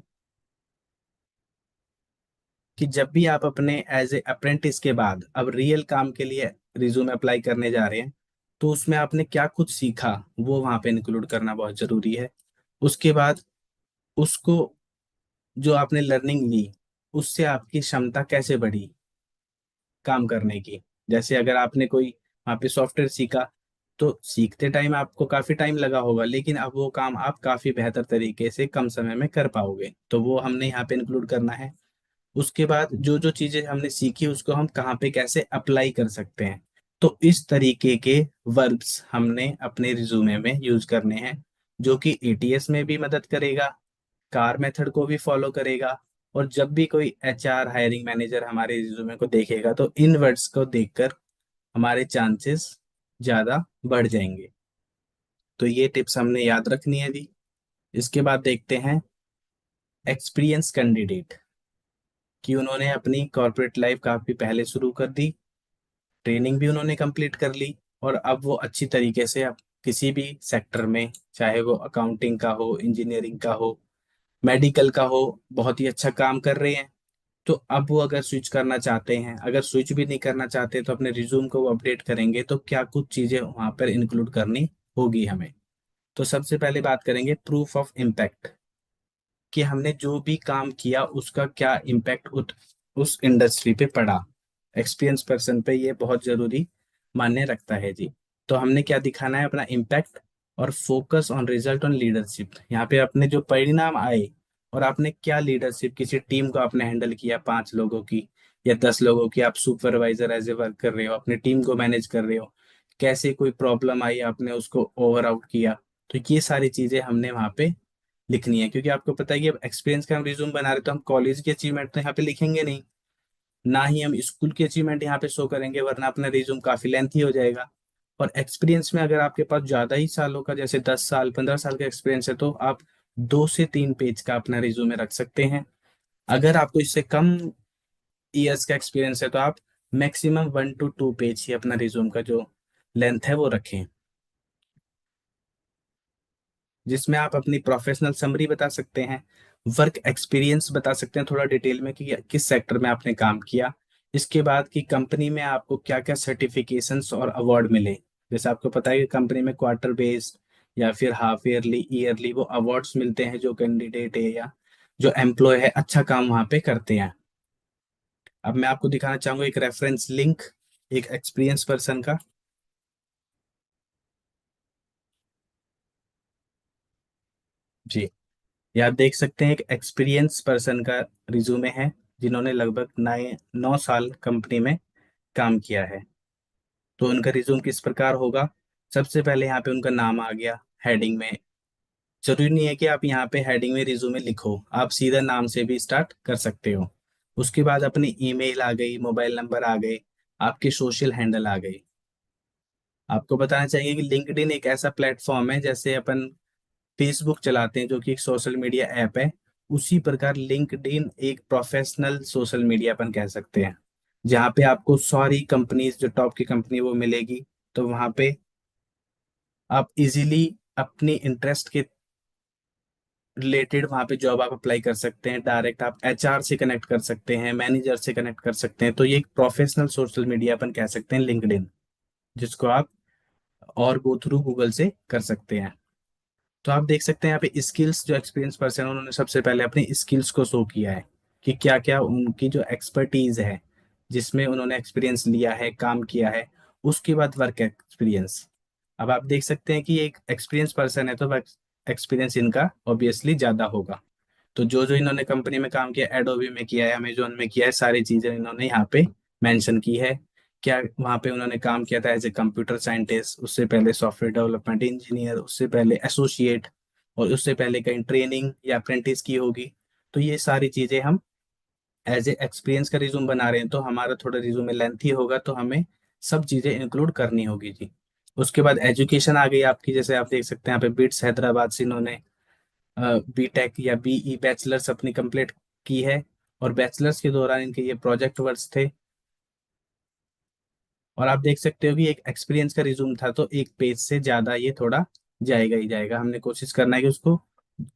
कि जब भी आप अपने एज ए अप्रेंटिस के बाद अब रियल काम के लिए रिज्यूमे अप्लाई करने जा रहे हैं, तो उसमें आपने क्या कुछ सीखा, वो वहाँ पे इंक्लूड करना बहुत जरूरी है। उसके बाद उसको, जो आपने लर्निंग ली, उससे आपकी क्षमता कैसे बढ़ी काम करने की। जैसे अगर आपने कोई वहाँ पे सॉफ्टवेयर सीखा, तो सीखते टाइम आपको काफी टाइम लगा होगा, लेकिन अब वो काम आप काफी बेहतर तरीके से कम समय में कर पाओगे, तो वो हमने यहाँ पे इंक्लूड करना है। उसके बाद जो जो चीजें हमने सीखी उसको हम कहाँ पे कैसे अप्लाई कर सकते हैं, तो इस तरीके के वर्ब्स हमने अपने रिज्यूमे में यूज करने हैं, जो कि ATS में भी मदद करेगा, कार मेथड को भी फॉलो करेगा। और जब भी कोई HR हायरिंग मैनेजर हमारे रिज्यूमे को देखेगा, तो इन वर्ड्स को देखकर हमारे चांसेस ज्यादा बढ़ जाएंगे। तो ये टिप्स हमने याद रखनी है जी। इसके बाद देखते हैं एक्सपीरियंस कैंडिडेट, कि उन्होंने अपनी कॉर्पोरेट लाइफ काफी पहले शुरू कर दी, ट्रेनिंग भी उन्होंने कंप्लीट कर ली, और अब वो अच्छी तरीके से अब किसी भी सेक्टर में, चाहे वो अकाउंटिंग का हो, इंजीनियरिंग का हो, मेडिकल का हो, बहुत ही अच्छा काम कर रहे हैं। तो अब वो अगर स्विच करना चाहते हैं, अगर स्विच भी नहीं करना चाहते, तो अपने रिज्यूम को वो अपडेट करेंगे, तो क्या कुछ चीजें वहां पर इंक्लूड करनी होगी हमें। तो सबसे पहले बात करेंगे प्रूफ ऑफ इम्पैक्ट, कि हमने जो भी काम किया उसका क्या इम्पैक्ट उस इंडस्ट्री पे पड़ा। एक्सपीरियंस पर्सन पे ये बहुत जरूरी मायने रखता है जी। तो हमने क्या दिखाना है, अपना इम्पैक्ट, और focus on result on leadership. यहाँ पे अपने जो परिणाम आए, और आपने क्या लीडरशिप, किसी टीम को आपने हैंडल किया, 5 लोगों की या 10 लोगों की, आप सुपरवाइजर एज ए वर्क कर रहे हो, अपने टीम को मैनेज कर रहे हो, कैसे कोई प्रॉब्लम आई आपने उसको ओवर आउट किया। तो ये सारी चीजें हमने वहाँ पे लिखनी है, क्योंकि आपको पता है कि अब एक्सपीरियंस का हम रिज्यूम बना रहे, तो हम कॉलेज की अचीवमेंट तो यहाँ पे लिखेंगे नहीं, ना ही हम स्कूल की अचीवमेंट यहाँ पे शो करेंगे, वरना अपना रिज्यूम काफी लेंथी हो जाएगा। और एक्सपीरियंस में अगर आपके पास ज्यादा ही सालों का, जैसे 10 साल 15 साल का एक्सपीरियंस है, तो आप 2 से 3 पेज का अपना रिज्यूमे रख सकते हैं। अगर आपको इससे कम ईयर्स का एक्सपीरियंस है, तो आप मैक्सिमम 1 to 2 पेज ही अपना रिज्यूम का जो लेंथ है वो रखें, जिसमें आप अपनी प्रोफेशनल समरी बता सकते हैं, वर्क एक्सपीरियंस बता सकते हैं थोड़ा डिटेल में कि किस सेक्टर में आपने काम किया। इसके बाद की कंपनी में आपको क्या क्या सर्टिफिकेशंस और अवार्ड मिले। जैसे आपको पता है कि कंपनी में क्वार्टर बेस्ड या फिर हाफ ईयरली ईयरली वो अवार्ड्स मिलते हैं, जो कैंडिडेट है या जो एम्प्लॉय है अच्छा काम वहाँ पे करते हैं। अब मैं आपको दिखाना चाहूंगा एक रेफरेंस लिंक एक एक्सपीरियंस पर्सन का। जी, ये आप देख सकते हैं एक एक्सपीरियंस पर्सन का रिज्यूमे है, जिन्होंने लगभग 9 साल कंपनी में काम किया है। तो उनका रिज्यूम किस प्रकार होगा? सबसे पहले यहाँ पे उनका नाम आ गया हेडिंग में। जरूरी नहीं है कि आप यहाँ पे हेडिंग में रिज्यूमे लिखो, आप सीधा नाम से भी स्टार्ट कर सकते हो। उसके बाद अपनी ईमेल आ गई, मोबाइल नंबर आ गए, आपके सोशल हैंडल आ गए। आपको बताना चाहिए कि लिंक्डइन एक ऐसा प्लेटफॉर्म है, जैसे अपन फेसबुक चलाते हैं जो कि एक सोशल मीडिया ऐप है, उसी प्रकार लिंक्डइन एक प्रोफेशनल सोशल मीडिया अपन कह सकते हैं, जहाँ पे आपको सारी कंपनीज जो टॉप की कंपनी वो मिलेगी। तो वहाँ पे आप इजीली अपनी इंटरेस्ट के रिलेटेड वहाँ पे जॉब आप अप्लाई कर सकते हैं, डायरेक्ट आप एचआर से कनेक्ट कर सकते हैं, मैनेजर से कनेक्ट कर सकते हैं। तो ये एक प्रोफेशनल सोशल मीडिया अपन कह सकते हैं लिंक्डइन, जिसको आप और गो थ्रू गूगल से कर सकते हैं। तो आप देख सकते हैं यहाँ पे स्किल्स, जो एक्सपीरियंस पर्सन है उन्होंने सबसे पहले अपनी स्किल्स को शो किया है कि क्या क्या उनकी जो एक्सपर्टीज है, जिसमें उन्होंने एक्सपीरियंस लिया है, काम किया है। उसके बाद वर्क एक्सपीरियंस। अब आप देख सकते हैं कि एक एक्सपीरियंस पर्सन है, तो वर्क एक्सपीरियंस इनका ऑब्वियसली ज्यादा होगा। तो जो जो इन्होंने कंपनी में काम किया, एडोबी में किया है, अमेजोन में किया है, सारी चीजें इन्होंने यहाँ पे मेंशन की है। क्या वहाँ पे उन्होंने काम किया था एज ए कंप्यूटर साइंटिस्ट, उससे पहले सॉफ्टवेयर डेवलपमेंट इंजीनियर, उससे पहले एसोसिएट, और उससे पहले कहीं ट्रेनिंग या अप्रेंटिस की होगी। तो ये सारी चीजें हम एज ए एक्सपीरियंस का रिज्यूम बना रहे हैं, तो हमारा थोड़ा रिज्यूमे लेंथी होगा, तो हमें सब चीजें इंक्लूड करनी होगी जी। उसके बाद एजुकेशन आ गई आपकी, जैसे आप देख सकते हैं यहाँ पे बिट्स हैदराबाद से इन्होंने बीटेक या बीई बैचलर्स अपनी कंप्लीट की है, और बैचलर्स के दौरान इनके ये प्रोजेक्ट वर्क थे। और आप देख सकते हो कि एक एक्सपीरियंस का रिज्यूम था, तो 1 पेज से ज्यादा ये थोड़ा जाएगा ही जाएगा। हमने कोशिश करना है कि उसको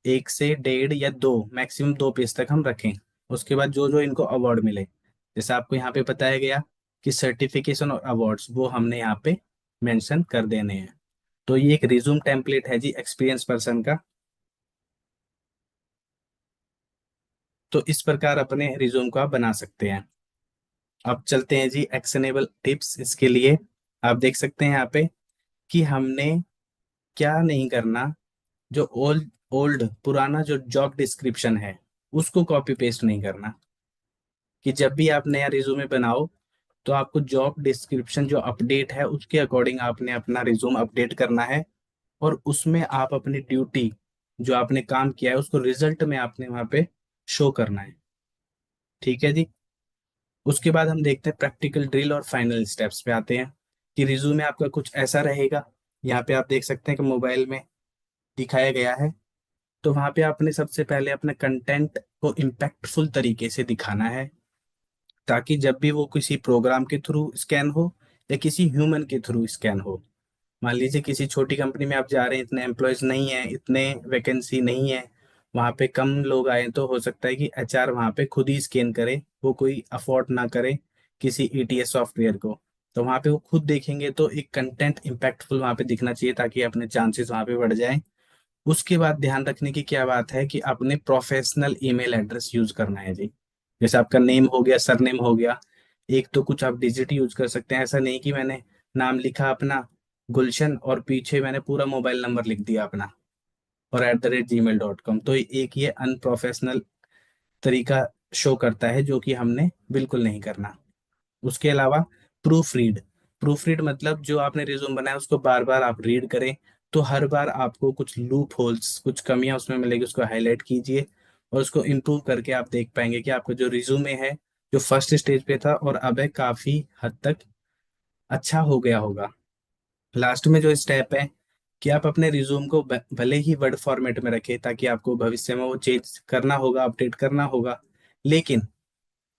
1 से 1.5 या 2, मैक्सिमम 2 पेज तक हम रखें। उसके बाद जो जो इनको अवार्ड मिले, जैसे आपको यहाँ पे बताया गया कि सर्टिफिकेशन और अवार्ड्स वो हमने यहाँ पे मेंशन कर देने हैं। तो ये एक रिज्यूम टेम्पलेट है जी एक्सपीरियंस पर्सन का। तो इस प्रकार अपने रिज्यूम को आप बना सकते हैं। अब चलते हैं जी एक्शनेबल टिप्स इसके लिए। आप देख सकते हैं यहाँ पे कि हमने क्या नहीं करना। जो ओल्ड ओल्ड पुराना जो जॉब डिस्क्रिप्शन है, उसको कॉपी पेस्ट नहीं करना। कि जब भी आप नया रिज्यूमे बनाओ, तो आपको जॉब डिस्क्रिप्शन जो अपडेट है उसके अकॉर्डिंग आपने अपना रिज्यूम अपडेट करना है। और उसमें आप अपनी ड्यूटी, जो आपने काम किया है, उसको रिजल्ट में आपने वहां पे शो करना है। ठीक है जी। उसके बाद हम देखते हैं प्रैक्टिकल ड्रिल और फाइनल स्टेप्स पे आते हैं। कि रिज्यूमे आपका कुछ ऐसा रहेगा, यहाँ पे आप देख सकते हैं कि मोबाइल में दिखाया गया है। तो वहाँ पे आपने सबसे पहले अपने कंटेंट को इम्पैक्टफुल तरीके से दिखाना है, ताकि जब भी वो किसी प्रोग्राम के थ्रू स्कैन हो या किसी ह्यूमन के थ्रू स्कैन हो। मान लीजिए किसी छोटी कंपनी में आप जा रहे हैं, इतने एम्प्लॉयज नहीं है, इतने वैकेंसी नहीं है, वहाँ पे कम लोग आए, तो हो सकता है कि एचआर वहाँ पे खुद ही स्कैन करे, वो कोई अफोर्ड ना करे किसी ईटीएस सॉफ्टवेयर को। तो वहाँ पे वो खुद देखेंगे, तो एक कंटेंट इम्पैक्टफुल वहाँ पे दिखना चाहिए, ताकि अपने चांसेस वहाँ पे बढ़ जाएं। उसके बाद ध्यान रखने की क्या बात है कि अपने प्रोफेशनल ईमेल एड्रेस यूज करना है जी। जैसे आपका नेम हो गया, सरनेम हो गया, एक तो कुछ आप डिजिट यूज कर सकते हैं। ऐसा नहीं कि मैंने नाम लिखा अपना गुलशन और पीछे मैंने पूरा मोबाइल नंबर लिख दिया अपना, और @gmail.com, तो एक ये अनप्रोफेशनल तरीका शो करता है, जो कि हमने बिल्कुल नहीं करना। उसके अलावा प्रूफ रीड। प्रूफ रीड मतलब जो आपने रिज्यूम बनाया उसको बार बार आप रीड करें, तो हर बार आपको कुछ लूप होल्स, कुछ कमियां उसमें मिलेगी, उसको हाईलाइट कीजिए और उसको इम्प्रूव करके आप देख पाएंगे कि आपका जो रिज्यूमे है, जो फर्स्ट स्टेज पे था और अब है, काफी हद तक अच्छा हो गया होगा। लास्ट में जो स्टेप है कि आप अपने रिज्यूम को भले ही वर्ड फॉर्मेट में रखें, ताकि आपको भविष्य में वो चेंज करना होगा, अपडेट करना होगा, लेकिन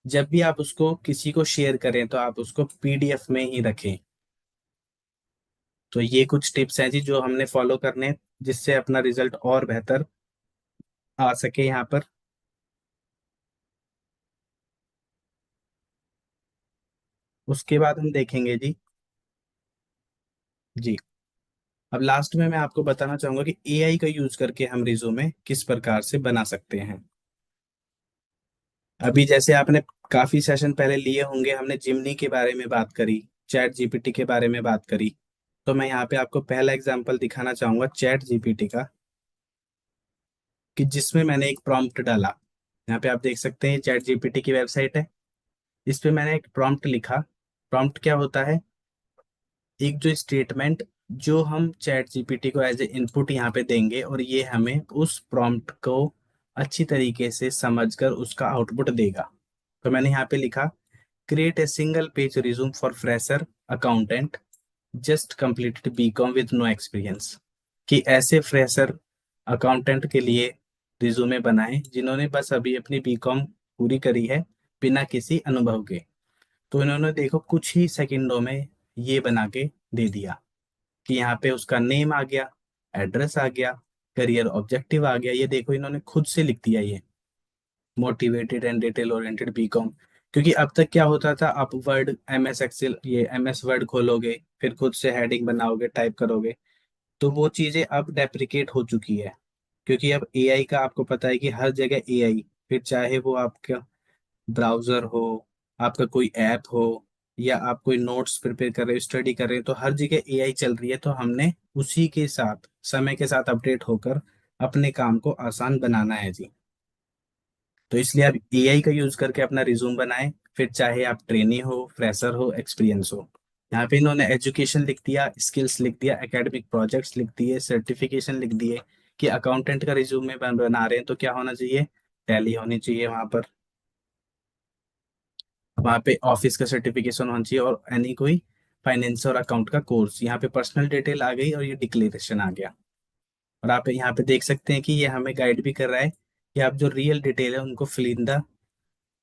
जब भी आप उसको किसी को शेयर करें तो आप उसको पीडीएफ में ही रखें। तो ये कुछ टिप्स हैं जी जो हमने फॉलो करने हैं, जिससे अपना रिजल्ट और बेहतर आ सके यहाँ पर। उसके बाद हम देखेंगे जी। जी। अब लास्ट में मैं आपको बताना चाहूंगा कि एआई का यूज करके हम रिज्यूमे किस प्रकार से बना सकते हैं। अभी जैसे आपने काफी सेशन पहले लिए होंगे, हमने जिमनी के बारे में बात करी, चैट जीपीटी के बारे में बात करी। तो मैं यहाँ पे आपको पहला एग्जांपल दिखाना चाहूंगा चैट जीपीटी का, कि जिसमें मैंने एक प्रॉम्प्ट डाला। यहाँ पे आप देख सकते हैं चैट जीपीटी की वेबसाइट है। इस पे मैंने एक प्रॉम्प्ट लिखा। प्रॉम्प्ट क्या होता है? एक जो स्टेटमेंट जो हम चैट जीपीटी को एज ए इनपुट यहाँ पे देंगे, और ये हमें उस प्रॉम्प्ट को अच्छी तरीके से समझकर उसका आउटपुट देगा। तो मैंने यहाँ पे लिखा, create a single page resume for fresher accountant just completed B com with no experience. कि ऐसे फ्रेशर अकाउंटेंट के लिए रिज्यूमे बनाएं जिन्होंने बस अभी अपनी बीकॉम पूरी करी है, बिना किसी अनुभव के। तो इन्होंने देखो कुछ ही सेकंडों में ये बना के दे दिया कि यहाँ पे उसका नेम आ गया, एड्रेस आ गया, करियर ऑब्जेक्टिव आ गया। ये देखो इन्होंने खुद से लिख दिया ये, motivated and detail oriented B com. क्योंकि अब तक क्या होता था, आप वर्ड, एमएस एक्सेल, ये एमएस वर्ड खोलोगे, फिर खुद से हेडिंग बनाओगे, टाइप करोगे, तो वो चीजें अब डेप्रिकेट हो चुकी है। क्योंकि अब एआई का आपको पता है कि हर जगह एआई, फिर चाहे वो आपका ब्राउजर हो, आपका कोई ऐप हो, या आप कोई नोट्स प्रिपेयर कर रहे हो, स्टडी कर रहे हो, तो हर जगह एआई चल रही है। तो हमने उसी के साथ, समय के साथ अपडेट होकर अपने काम को आसान बनाना है जी। तो इसलिए आप एआई का यूज करके अपना रिज्यूम बनाएं, फिर चाहे आप ट्रेनी हो, फ्रेशर हो, एक्सपीरियंस हो। यहाँ पे इन्होंने एजुकेशन लिख दिया, स्किल्स लिख दिया, एकेडमिक प्रोजेक्ट्स लिख दिए, सर्टिफिकेशन लिख दिए। कि अकाउंटेंट का रिज्यूमे बना रहे हैं तो क्या होना चाहिए? टैली होनी चाहिए वहां पर, वहाँ पे ऑफिस का सर्टिफिकेशन होना चाहिए, और एनी कोई फाइनेंस और अकाउंट का कोर्स। यहाँ पे पर्सनल डिटेल आ गई और ये डिक्लेरेशन आ गया। और आप यहाँ पे देख सकते हैं कि ये हमें गाइड भी कर रहा है कि आप जो रियल डिटेल है उनको फिल इन द,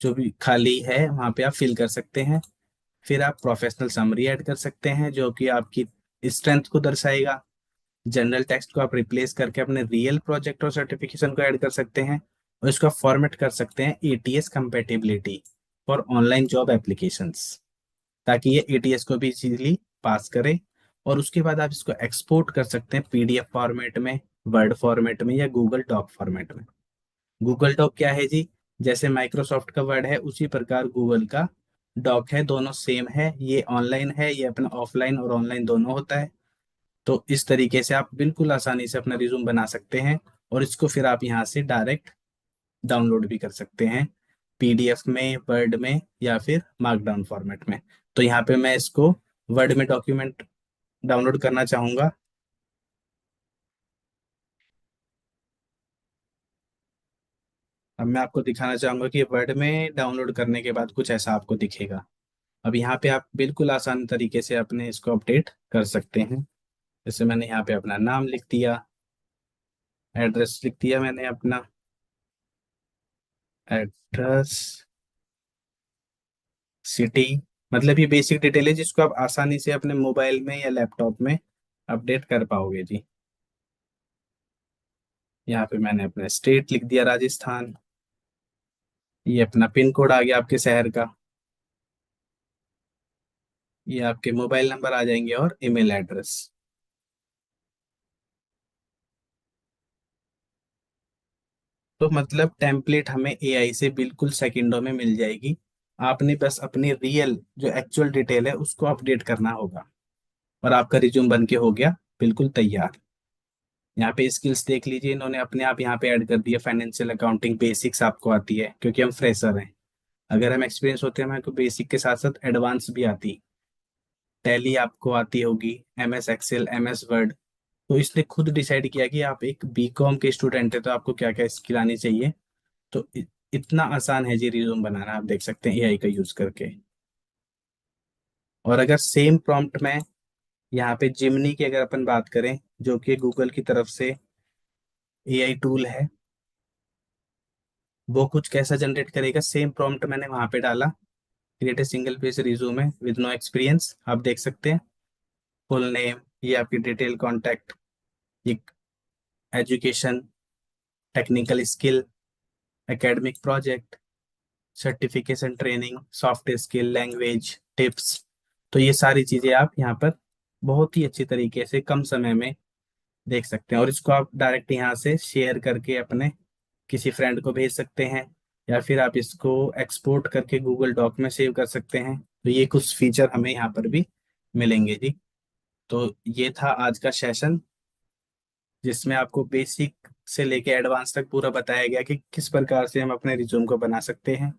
जो भी खाली है वहाँ पे आप फिल कर सकते हैं। फिर आप प्रोफेशनल समरी ऐड कर सकते हैं जो कि आपकी स्ट्रेंथ को दर्शाएगा। जनरल टेक्स्ट को आप रिप्लेस करके अपने रियल प्रोजेक्ट और सर्टिफिकेशन को ऐड कर सकते हैं। और इसका फॉर्मेट कर सकते हैं ATS compatibility for online job applications, ताकि ये एटीएस को भी इजीली पास करे। और उसके बाद आप इसको एक्सपोर्ट कर सकते हैं पीडीएफ फॉर्मेट में, वर्ड फॉर्मेट में, या गूगल डॉक फॉर्मेट में। गूगल डॉक क्या है जी? जैसे माइक्रोसॉफ्ट का वर्ड है उसी प्रकार गूगल का डॉक है, दोनों सेम है। ये ऑनलाइन है, ये अपना ऑफलाइन और ऑनलाइन दोनों होता है। तो इस तरीके से आप बिल्कुल आसानी से अपना रिज्यूम बना सकते हैं। और इसको फिर आप यहाँ से डायरेक्ट डाउनलोड भी कर सकते हैं, पीडीएफ में, वर्ड में, या फिर मार्कडाउन फॉर्मेट में। तो यहाँ पे मैं इसको वर्ड में डॉक्यूमेंट डाउनलोड करना चाहूंगा। अब मैं आपको दिखाना चाहूंगा कि वर्ड में डाउनलोड करने के बाद कुछ ऐसा आपको दिखेगा। अब यहाँ पे आप बिल्कुल आसान तरीके से अपने इसको अपडेट कर सकते हैं। जैसे मैंने यहाँ पे अपना नाम लिख दिया, एड्रेस लिख दिया मैंने अपना, एड्रेस, सिटी, मतलब ये बेसिक डिटेल है जिसको आप आसानी से अपने मोबाइल में या लैपटॉप में अपडेट कर पाओगे जी। यहाँ पे मैंने अपना स्टेट लिख दिया, राजस्थान। ये अपना पिन कोड आ गया आपके शहर का। ये आपके मोबाइल नंबर आ जाएंगे और ईमेल एड्रेस। तो मतलब टेम्पलेट हमें एआई से बिल्कुल सेकंडों में मिल जाएगी। आपने बस अपनी रियल जो एक्चुअल डिटेल है उसको अपडेट करना होगा, और आपका रिज्यूम बन के हो गया बिल्कुल तैयार। यहाँ पे स्किल्स देख लीजिए, इन्होंने अपने आप यहाँ पे ऐड कर दिया, फाइनेंशियल अकाउंटिंग बेसिक्स आपको आती है क्योंकि हम फ्रेशर हैं। अगर हम एक्सपीरियंस होते हैं हमें बेसिक के साथ साथ एडवांस भी आती। टैली आपको आती होगी, एमएस एक्सेल, एमएस वर्ड, तो इसने खुद डिसाइड किया कि आप एक बीकॉम के स्टूडेंट है तो आपको क्या क्या स्किल आनी चाहिए। तो इतना आसान है जी रिज्यूम बनाना, आप देख सकते हैं एआई का यूज करके। और अगर सेम प्रॉम्प्ट में यहाँ पे जिमनी की अगर अपन बात करें, जो कि गूगल की तरफ से एआई टूल है, वो कुछ कैसा जनरेट करेगा, सेम प्रॉम्प्ट मैंने वहां पे डाला, create a single page resume with no experience, आप देख सकते हैं फुल नेम, ये आपकी डिटेल कॉन्टैक्ट, ये education, technical skill, academic project, certification, training, soft skill, language tips. तो ये सारी चीजें आप यहाँ पर बहुत ही अच्छी तरीके से कम समय में देख सकते हैं। और इसको आप डायरेक्ट यहाँ से शेयर करके अपने किसी फ्रेंड को भेज सकते हैं, या फिर आप इसको एक्सपोर्ट करके गूगल डॉक में सेव कर सकते हैं। तो ये कुछ फीचर हमें यहाँ पर भी मिलेंगे जी। तो ये था आज का सेशन, जिसमें आपको बेसिक से लेके एडवांस तक पूरा बताया गया कि किस प्रकार से हम अपने रिज्यूम को बना सकते हैं।